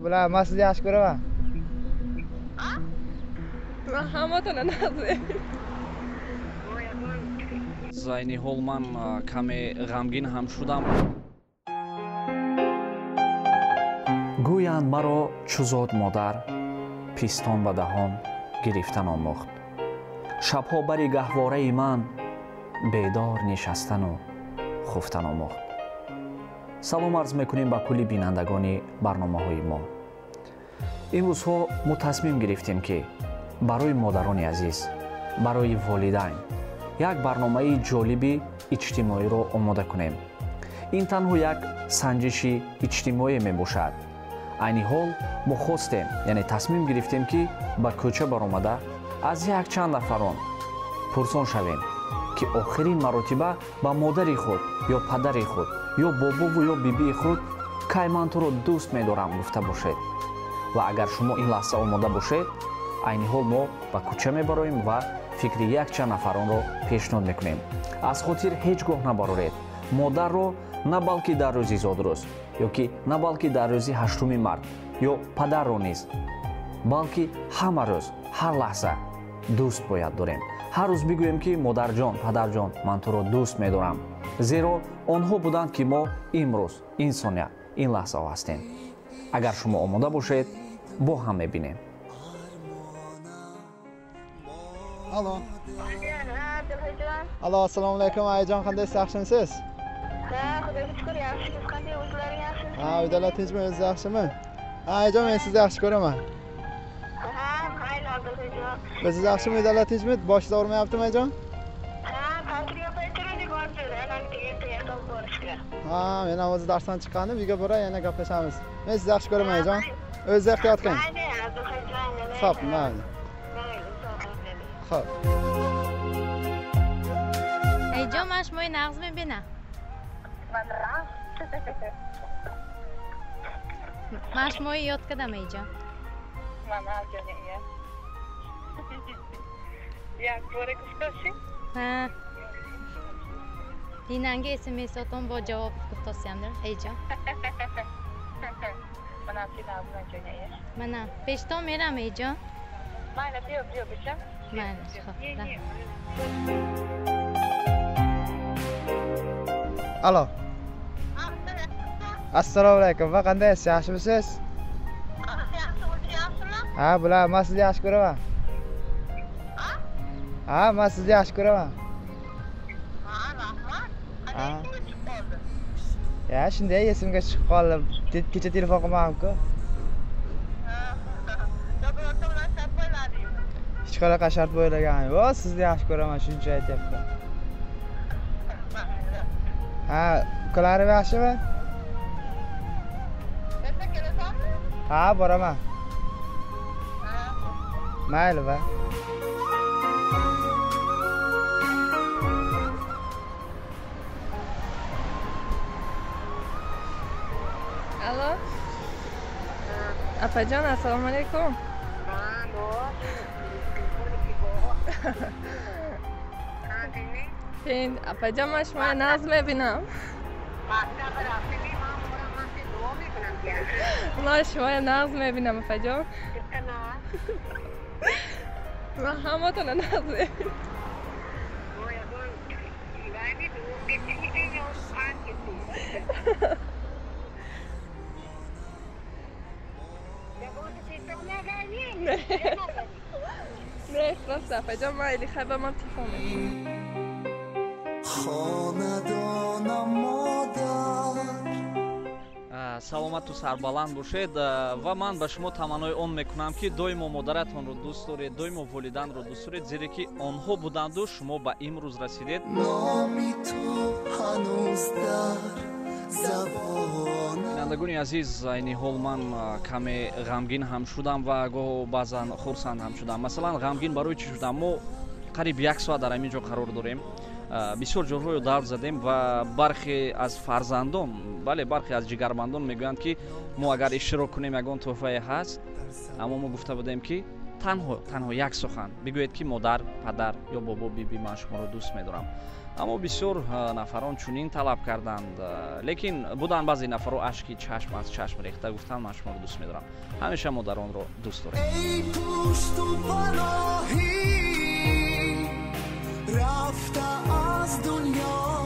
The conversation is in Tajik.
bular man sizni yaxshi ko'raman. من همتون نازم. зайни ҳол ман каме ғамгин ҳам шудам. гӯянд маро чу зод модар пистон ба даҳон гирифтан омӯхт. шабҳо бари гаҳвораи ман бедор нишастану хуфтан омӯхт. салом арз мекунем ба кулли бинандагони барномаҳои мо. имрӯзҳо мо тасмим гирифтем ки барои модарони азиз, барои волидайн як барномаи ҷолиби иҷтимоиро омода кунем. ин танҳо як санҷиши иҷтимоие мебошад. айни ҳол мо хостем, яъне тасмим гирифтем ки ба кӯча баромада аз якчанд нафарон пурсон шавем ки охирин маротиба ба модари худ ё падари худ ё бобову ё бибии худ кай ман туро дӯст медорам гуфта бошед. ва агар шумо ин лаҳза омода бошед, айни ҳол мо ба кӯча мебароем ва фикри якчанд нафаронро пешниҳод мекунем. аз хотир ҳеҷ гоҳ набароред модарро на балки дар рӯзи зодрӯз ё ки на балки дар рӯзи 8 март ё падарро низ, балки ҳама рӯз, ҳар лаҳза дӯст бояд дорем. ҳар рӯз бигӯем ки модарҷон, падарҷон, ман туро дӯст медорам. зеро онҳо буданд ки мо имрӯз ин сония ин лаҳзаҳо ҳастем. агар шумо омода бошед, бо ҳам мебинем. Alo. Alo, assalomu alaykum. Ayajon, qandaysiz? Yaxshimisiz? Ha, xudoga shukr, yaxshimiz. Qanday o'zlaring yaxshimisiz? Ha, uydalar tinchmi? O'zingiz yaxshimi? Ayajon, men sizni yaxshi ko'raman. Ha, mayli Abdulxo'jon. Siz yaxshimi? Uydalar tinchmi? Boshingiz og'rimayaptimi, ayajon? Ha, ta'til yapayotgandik hozir. Ana erta yasab borishga. Ha, men ham hozir darsdan chiqqanim, uyga boray, yana gaplashamiz. Men sizni yaxshi ko'raman, ayajon. O'zingiz ehtiyot qiling. Mayli Abdulxo'jon. Xo'p, mayli. Xo'p. ایجا مشموی نغز میبینم مشموی یاد کدم ایجا یک باره گفتاشی؟ ها ایننگه اسمیساتون با جواب گفتاسیم در ایجا منم که نبودن جنگه منم پیشتا میرم ایجا مایلا بیا بشم مایلا خب Alo. Assalomu alaykum. Va qandaysiz? Yaxshimisiz? Ha, bular men sizni yaxshi ko'raman. Ha, men sizni yaxshi ko'raman. Ha. Ya, shunday esimga chiqib qoldi. Kecha telefon qilmadim-ku. Hech qanaqa shart bo'ylaganim yo'q. Sizni yaxshi ko'raman, shuncha aytyapman. Ha, ukalarim yaxshimi? Ha, boraman. Mayli va. Alo. Apajon, assalomu alaykum. Sen apajon, men shuma naz میبینم. من شما نغز میبینم اپاجان. من همتون نغز میبینم. نه راست اپاجان، من ایلی خیلی من تیفون میبینم. саломату сарбаланд бошед ва ман ба шумо таманнои он мекунам ки доимо модаратонро дӯст доред, доимо волиданро дӯст доред, зеро ки онҳо буданду шумо ба имрӯз расидед. бинандагони азиз, айни ҳол ман каме ғамгин ҳам шудам ва гоҳо баъзан хурсанд ҳам шудам. масалан, ғамгин барои чӣ шудам? мо қариб 1 соат дар ҳамин ҷо қарор дорем. бисёр ҷойҳоро давр задем ва бархе аз фарзандон, бале бархе аз ҷигарбандон мегӯянд ки мо агар иштирок кунем ягон тӯҳфае ҳаст, аммо мо гуфта будем ки танҳо як сухан бигӯед ки модар, падар ё бобо, биби, ман шуморо дӯст медорам. аммо бисёр нафарон чунин талаб карданд, лекин буданд баъзе нафаро ашки чашм аз чашм рехта гуфтанд ман шуморо дӯст медорам. ҳамеша модаронро дӯст дорем. ای پشت و پناهی رفته از دنیا